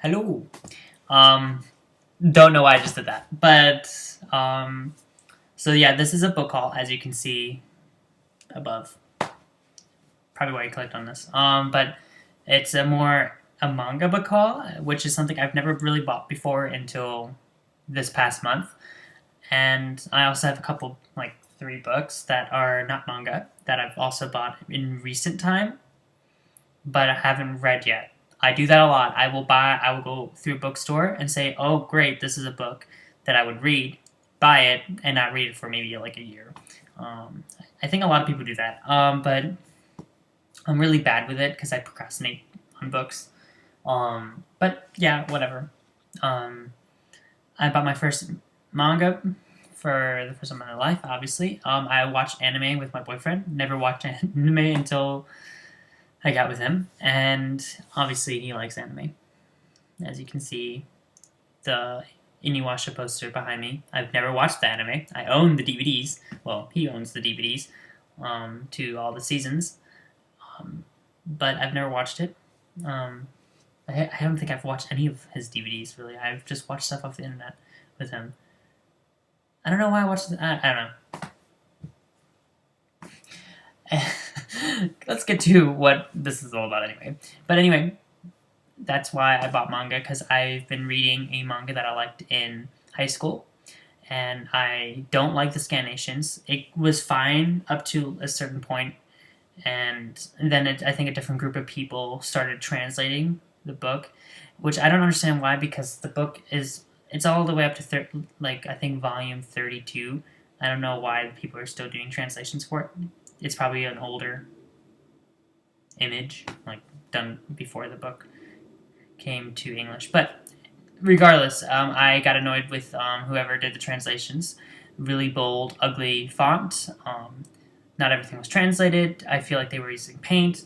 Hello. Don't know why I just did that. But, so yeah, this is a book haul, as you can see above. Probably why you clicked on this. But it's a manga book haul, which is something I've never really bought before until this past month. And I also have a couple, like 3 books that are not manga that I've also bought in recent time, but I haven't read yet. I do that a lot. I will go through a bookstore and say, oh, great, this is a book that I would read, buy it, and not read it for maybe like a year. I think a lot of people do that, but I'm really bad with it because I procrastinate on books. But yeah, whatever. I bought my first manga for the first time in my life, obviously. I watched anime with my boyfriend. Never watched anime until I got with him, and obviously he likes anime. As you can see, the Inuyasha poster behind me. I've never watched the anime. I own the DVDs. Well, he owns the DVDs to all the seasons, but I've never watched it. I don't think I've watched any of his DVDs, really. I've just watched stuff off the internet with him. I don't know why I watched it. I don't know. Let's get to what this is all about anyway. But anyway, that's why I bought manga, because I've been reading a manga that I liked in high school, and I don't like the scannations. It was fine up to a certain point, and then I think a different group of people started translating the book, which I don't understand why, because the book it's all the way up to I think volume 32. I don't know why people are still doing translations for it. It's probably an older image, like done before the book came to English. But regardless, I got annoyed with whoever did the translations. Really bold, ugly font. Not everything was translated. I feel like they were using paint.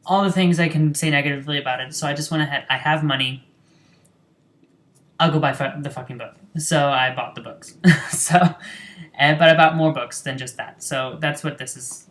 All the things I can say negatively about it. So I just went ahead. I have money. I'll go buy the fucking book. So I bought the books. But I bought more books than just that. So that's what this is,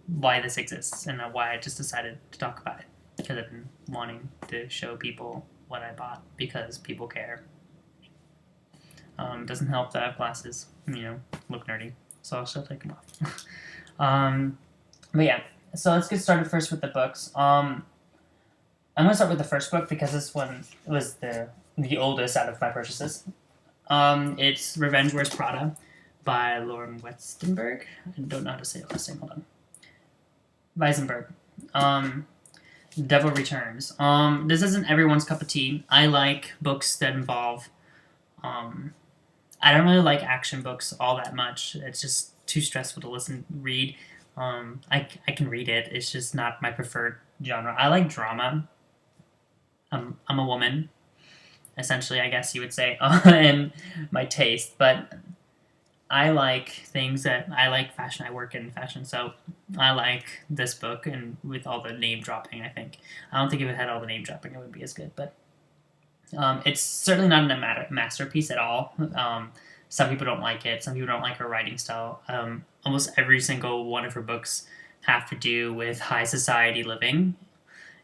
why this exists, and why I just decided to talk about it. Because I've been wanting to show people what I bought, because people care. Doesn't help that I have glasses, look nerdy. So I'll still take them off. But yeah, so let's get started first with the books. I'm going to start with the first book, because this one was the oldest out of my purchases. It's Revenge Wears Prada by Lauren Westenberg. I don't know how to say the last name. Hold on. Weisberger. Devil Returns. This isn't everyone's cup of tea. I like books that involve... I don't really like action books all that much. It's just too stressful to read. I can read it. It's just not my preferred genre. I like drama. I'm a woman, essentially, I guess you would say, in my taste, but I like things I like fashion. I work in fashion, so I like this book, and with all the name dropping, I don't think if it had all the name dropping, it would be as good, but it's certainly not a masterpiece at all. Some people don't like it. Some people don't like her writing style. Almost every single one of her books have to do with high society living,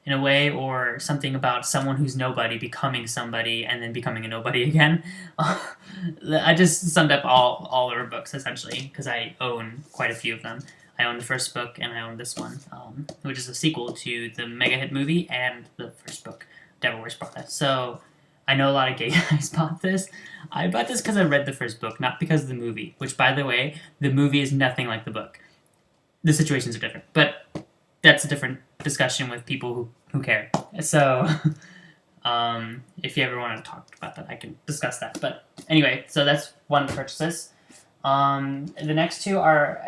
in a way, or something about someone who's nobody becoming somebody and then becoming a nobody again. I just summed up all of her books, essentially, because I own quite a few of them. I own the first book, and I own this one, which is a sequel to the mega hit movie and the first book, Devil Wears Prada. So I know a lot of gay guys bought this. I bought this because I read the first book, not because of the movie, which, by the way, the movie is nothing like the book. The situations are different, but that's a different discussion with people who care. So, if you ever want to talk about that, I can discuss that. But anyway, so that's one of the purchases. The next two are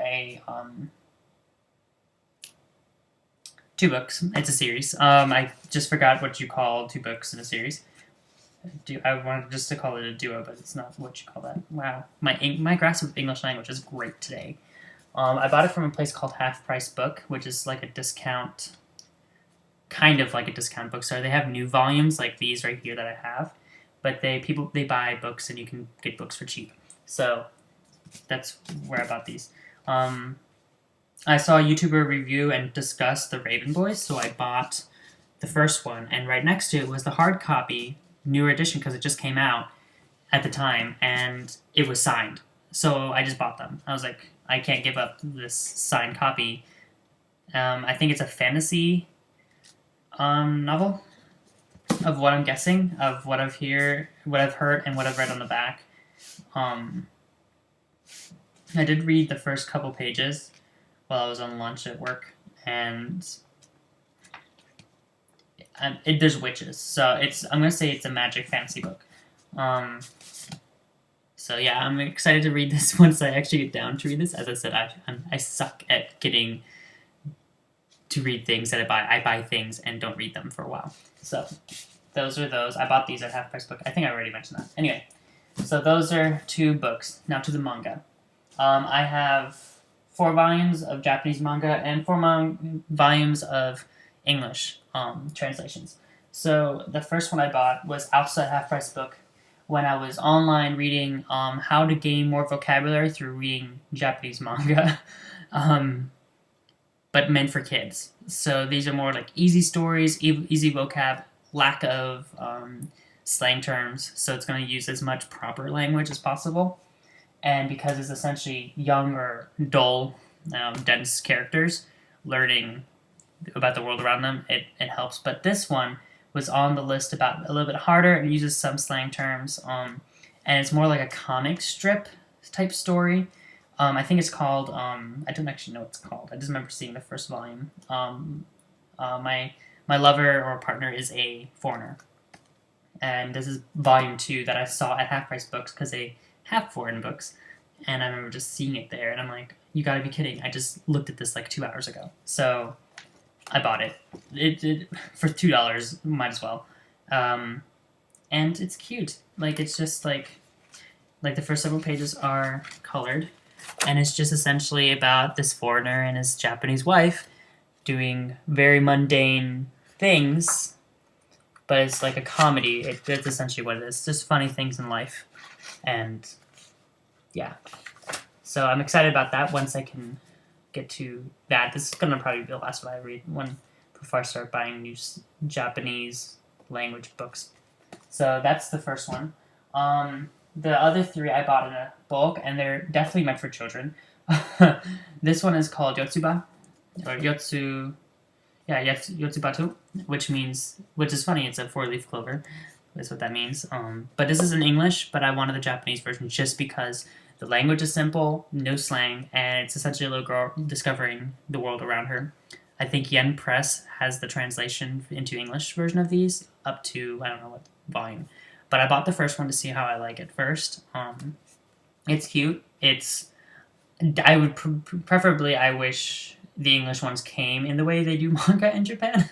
two books. It's a series. I just forgot what you call 2 books in a series. I wanted just to call it a duo, but it's not what you call that. Wow, my grasp of English language is great today. I bought it from a place called Half Price Book, which is like a discount, kind of like a discount bookstore. They have new volumes like these right here that I have, but they buy books, and you can get books for cheap. So that's where I bought these. I saw a YouTuber review and discuss the Raven Boys, so I bought the first one, and right next to it was the hard copy, newer edition, because it just came out at the time, and it was signed. So I just bought them. I was like, I can't give up this signed copy. I think it's a fantasy novel, of what I'm guessing, of what I've heard, and what I've read on the back. I did read the first couple pages while I was on lunch at work, and there's witches, so I'm gonna say it's a magic fantasy book. So yeah, I'm excited to read this once I actually get down to read this. As I said, I suck at getting to read things that I buy. I buy things and don't read them for a while. So those are those. I bought these at Half Price Book. I think I already mentioned that. Anyway, so those are 2 books. Now to the manga. I have 4 volumes of Japanese manga and 4 volumes of English translations. So the first one I bought was outside Half Price Book when I was online reading how to gain more vocabulary through reading Japanese manga, but meant for kids. So these are more like easy stories, easy vocab, lack of slang terms, so it's going to use as much proper language as possible. And because it's essentially young or dull, dense characters learning about the world around them, it helps. But this one was on the list about a little bit harder and uses some slang terms, and it's more like a comic strip type story. I think it's called, I don't actually know what it's called. I just remember seeing the first volume. My lover or partner is a foreigner, and this is volume 2 that I saw at Half Price Books because they have foreign books, and I remember just seeing it there, and I'm like, you gotta be kidding. I just looked at this like 2 hours ago. So I bought it. It for $2, might as well. And it's cute. Like, it's just like the first several pages are colored, and it's just essentially about this foreigner and his Japanese wife doing very mundane things, but it's like a comedy. It's essentially what it is. Just funny things in life. And yeah. So I'm excited about that once I can get to that. This is going to probably be the last one I read before I start buying new Japanese language books. So that's the first one. The other 3 I bought in a bulk, and they're definitely meant for children. This one is called Yotsuba, or Yotsuba to, which is funny, it's a 4-leaf clover. That's what that means. But this is in English, but I wanted the Japanese version just because the language is simple, no slang, and it's essentially a little girl discovering the world around her. I think Yen Press has the translation into English version of these up to, I don't know what volume. But I bought the first one to see how I like it first. It's cute. I would preferably, I wish the English ones came in the way they do manga in Japan.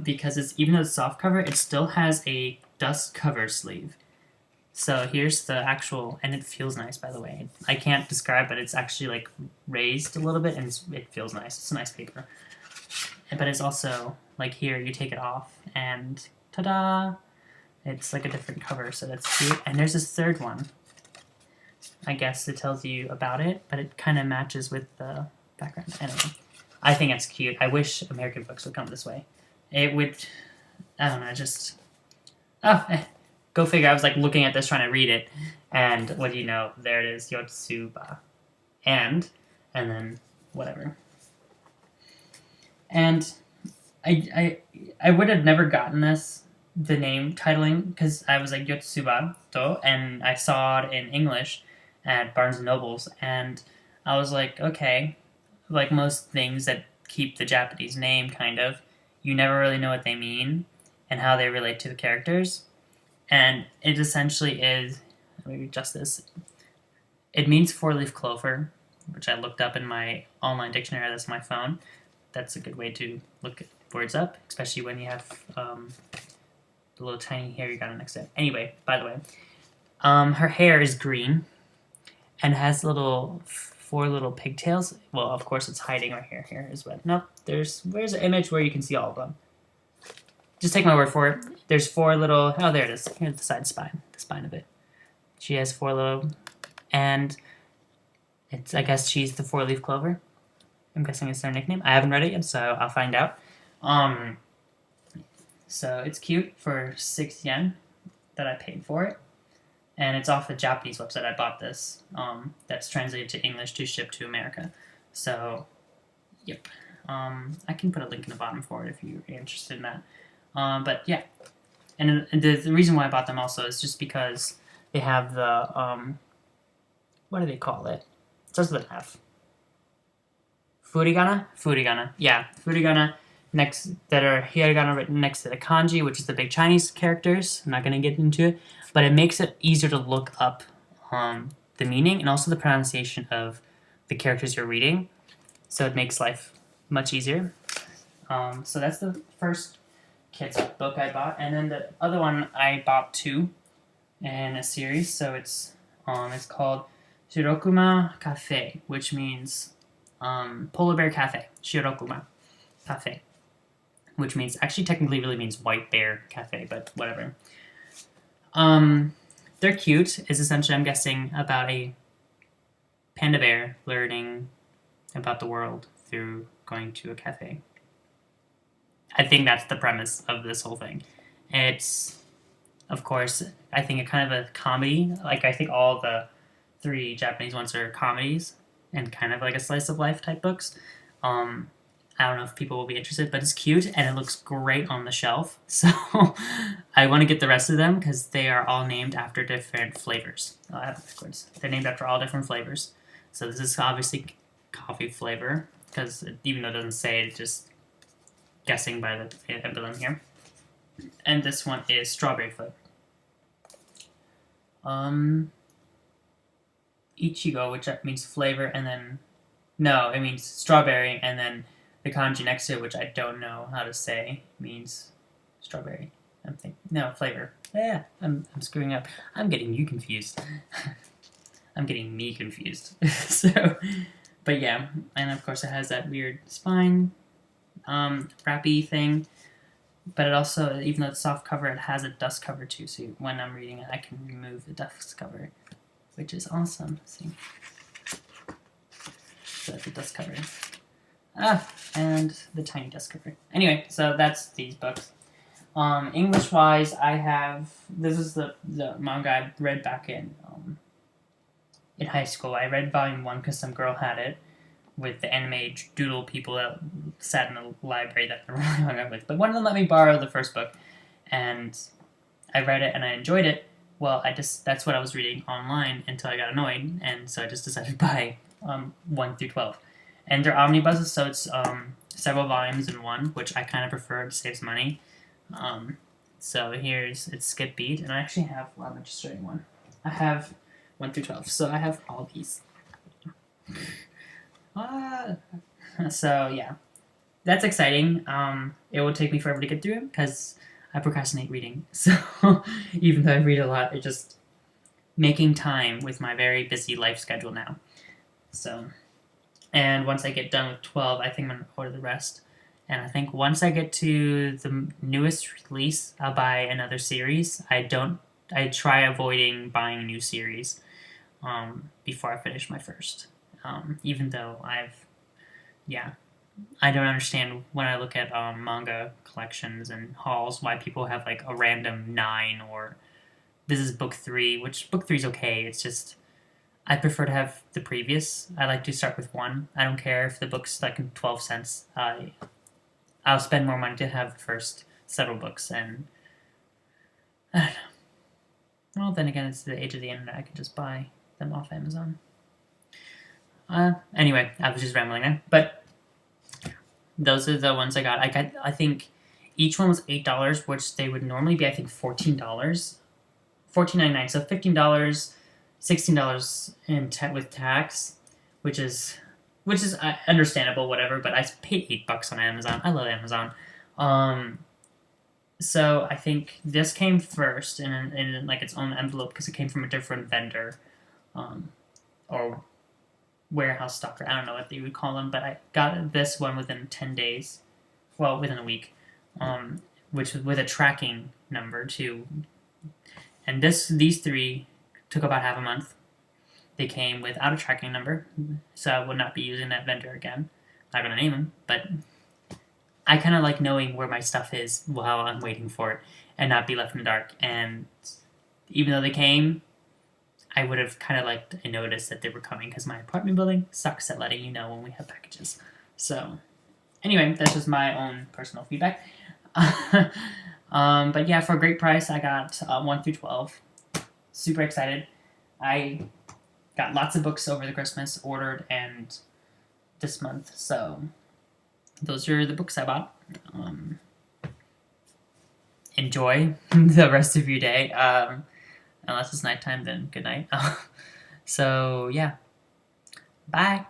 Because even though it's soft cover, it still has a dust cover sleeve. So here's the actual, and it feels nice, by the way. I can't describe, but it's actually like raised a little bit, and it feels nice. It's a nice paper. But it's also, like here, you take it off, and ta-da! It's like a different cover, so that's cute. And there's this third one. I guess it tells you about it, but it kind of matches with the background. Anyway, I think it's cute. I wish American books would come this way. It would, I don't know, just, go figure. I was like looking at this trying to read it, and what do you know, there it is, Yotsuba, and then whatever. And I would have never gotten the name titling, because I was like Yotsuba to, and I saw it in English at Barnes & Noble's, and I was like, okay, like most things that keep the Japanese name, kind of, you never really know what they mean and how they relate to the characters. And it essentially is, let me adjust this, it means 4-leaf clover, which I looked up in my online dictionary. That's my phone. That's a good way to look words up, especially when you have the little tiny hair you got next to it. Anyway, by the way, her hair is green and has 4 little pigtails. Well, of course, it's hiding right here. Here is red. Nope, where's an image where you can see all of them? Just take my word for it. There's 4 little, oh, there it is. Here's the side spine, the spine of it. She has 4 little, and I guess she's the 4-leaf clover. I'm guessing it's their nickname. I haven't read it yet, so I'll find out. So it's cute for 6 yen that I paid for it. And it's off the Japanese website I bought this. That's translated to English to ship to America. So, yep. I can put a link in the bottom for it if you're interested in that. But yeah. And the reason why I bought them also is just because they have the, what do they call it? It starts with an F. Furigana? Furigana. Yeah, furigana next that are hiragana written next to the kanji, which is the big Chinese characters. I'm not going to get into it. But it makes it easier to look up the meaning and also the pronunciation of the characters you're reading. So it makes life much easier. So that's the first kids book I bought. And then the other one I bought 2 in a series. So it's called Shirokuma Cafe, which means Polar Bear Cafe. Shirokuma Cafe. Which means, actually technically really means White Bear Cafe, but whatever. They're cute. Is essentially, I'm guessing, about a panda bear learning about the world through going to a cafe. I think that's the premise of this whole thing. It's, of course, I think a kind of a comedy. Like, I think all the 3 Japanese ones are comedies and kind of like a slice of life type books. I don't know if people will be interested, but it's cute and it looks great on the shelf. So I want to get the rest of them because they are all named after different flavors. Of course, they're named after all different flavors. So this is obviously coffee flavor because even though it doesn't say it, just guessing by the emblem here. And this one is strawberry flavor. Ichigo, which means flavor, and then no, it means strawberry, and then the kanji next to it, which I don't know how to say, means strawberry. Flavor. Yeah, I'm screwing up. I'm getting you confused. I'm getting me confused. But yeah, and of course it has that weird spine, wrappy thing. But it also, even though it's soft cover, it has a dust cover too. So when I'm reading it, I can remove the dust cover, which is awesome. See, so that's the dust cover. And the tiny dust cover. Anyway, so that's these books. English-wise, I have... This is the manga I read back in high school. I read volume 1 because some girl had it with the anime doodle people that sat in the library that I really hung out with. But one of them let me borrow the first book, and I read it and I enjoyed it. Well, that's what I was reading online until I got annoyed, and so I just decided to buy 1 through 12. And they're omnibuses, so it's several volumes in one, which I kind of prefer. It saves money. So it's skip beat, and I actually have, well, I'm just showing one. I have 1 through 12, so I have all these. So yeah, that's exciting. It will take me forever to get through them because I procrastinate reading. So even though I read a lot, it's just making time with my very busy life schedule now. So. And once I get done with 12, I think I'm going to order the rest. And I think once I get to the newest release, I'll buy another series. I try avoiding buying a new series before I finish my first. Even though I don't understand when I look at manga collections and hauls why people have like a random 9 or this is book 3, which book 3 is okay. It's just... I prefer to have the previous. I like to start with 1. I don't care if the book's like 12 cents. I'll spend more money to have the first several books, and I don't know. Well, then again, it's the age of the internet. I can just buy them off Amazon. Anyway, I was just rambling there. But those are the ones I got. I think each one was $8, which they would normally be, I think, $14. $14.99, so $15. $16 with tax, which is understandable, whatever. But I paid $8 on Amazon. I love Amazon. So I think this came first in like its own envelope because it came from a different vendor, or warehouse stocker. I don't know what you would call them, but I got this one within 10 days. Well, within a week, which was with a tracking number too. And these 3 took about half a month. They came without a tracking number, so I would not be using that vendor again. Not going to name him, but I kind of like knowing where my stuff is while I'm waiting for it and not be left in the dark. And even though they came, I would have kind of liked to notice that they were coming because my apartment building sucks at letting you know when we have packages. So anyway, that's just my own personal feedback. But yeah, for a great price, I got 1 through 12. Super excited. I got lots of books over the Christmas ordered and this month, so those are the books I bought. Enjoy the rest of your day. Unless it's nighttime, then good night. So yeah, bye.